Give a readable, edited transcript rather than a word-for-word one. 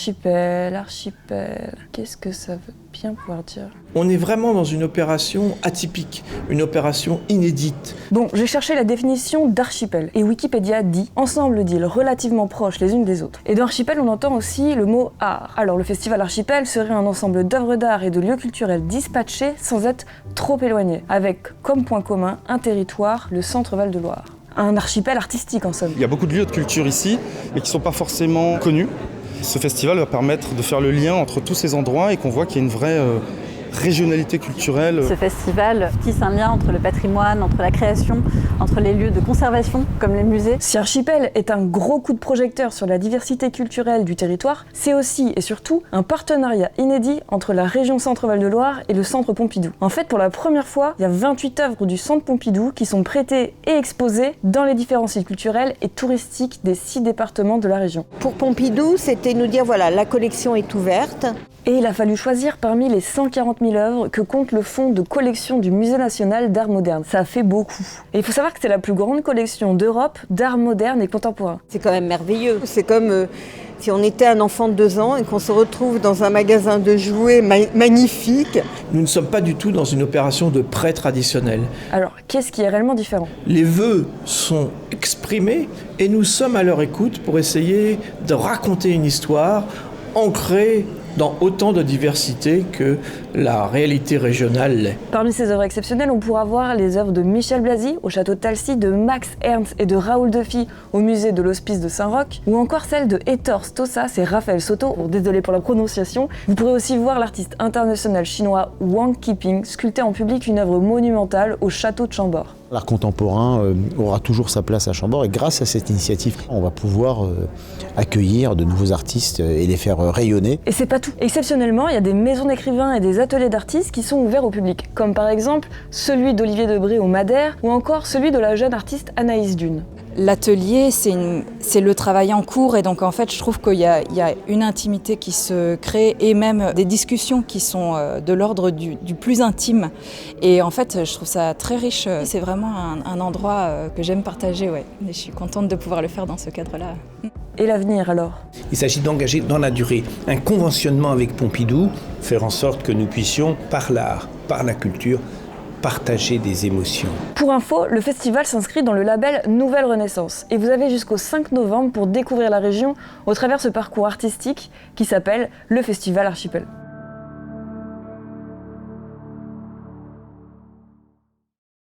Archipel, qu'est-ce que ça veut bien pouvoir dire? On est vraiment dans une opération atypique, une opération inédite. Bon, j'ai cherché la définition d'archipel, et Wikipédia dit « ensemble d'îles relativement proches les unes des autres ». Et dans archipel, on entend aussi le mot art. Alors le festival Archipel serait un ensemble d'œuvres d'art et de lieux culturels dispatchés sans être trop éloignés, avec comme point commun un territoire, le centre Val-de-Loire. Un archipel artistique en somme. Il y a beaucoup de lieux de culture ici, mais qui ne sont pas forcément connus. Ce festival va permettre de faire le lien entre tous ces endroits et qu'on voit qu'il y a une vraie régionalité culturelle. Ce festival tisse un lien entre le patrimoine, entre la création, entre les lieux de conservation comme les musées. Si Archipel est un gros coup de projecteur sur la diversité culturelle du territoire, c'est aussi et surtout un partenariat inédit entre la région Centre Val-de-Loire et le Centre Pompidou. En fait, pour la première fois, il y a 28 œuvres du Centre Pompidou qui sont prêtées et exposées dans les différents sites culturels et touristiques des 6 départements de la région. Pour Pompidou, c'était nous dire voilà, la collection est ouverte. Et il a fallu choisir parmi les 140 000 œuvres que compte le fonds de collection du Musée national d'art moderne. Ça fait beaucoup. Et il faut savoir que c'est la plus grande collection d'Europe d'art moderne et contemporain. C'est quand même merveilleux. C'est comme si on était un enfant de 2 ans et qu'on se retrouve dans un magasin de jouets magnifique. Nous ne sommes pas du tout dans une opération de prêt traditionnel. Alors, qu'est-ce qui est réellement différent? Les vœux sont exprimés et nous sommes à leur écoute pour essayer de raconter une histoire ancrée dans autant de diversité que la réalité régionale l'est. Parmi ces œuvres exceptionnelles, on pourra voir les œuvres de Michel Blasi au château de Talcy, de Max Ernst et de Raoul Dufy au musée de l'Hospice de Saint-Roch, ou encore celle de Ettore Stossa, c'est Raphaël Soto, désolé pour la prononciation. Vous pourrez aussi voir l'artiste international chinois Wang Qiping sculpter en public une œuvre monumentale au château de Chambord. L'art contemporain aura toujours sa place à Chambord et grâce à cette initiative, on va pouvoir accueillir de nouveaux artistes et les faire rayonner. Et c'est pas tout. Exceptionnellement, il y a des maisons d'écrivains et des ateliers d'artistes qui sont ouverts au public, comme par exemple celui d'Olivier Debré au Madère ou encore celui de la jeune artiste Anaïs Dune. L'atelier, c'est le travail en cours et donc en fait je trouve qu'il y a une intimité qui se crée et même des discussions qui sont de l'ordre du plus intime et en fait je trouve ça très riche. C'est vraiment un endroit que j'aime partager, ouais. Et je suis contente de pouvoir le faire dans ce cadre-là. Et l'avenir alors? Il s'agit d'engager dans la durée un conventionnement avec Pompidou, faire en sorte que nous puissions, par l'art, par la culture, partager des émotions. Pour info, le festival s'inscrit dans le label Nouvelle Renaissance et vous avez jusqu'au 5 novembre pour découvrir la région au travers de ce parcours artistique qui s'appelle le Festival Archipel.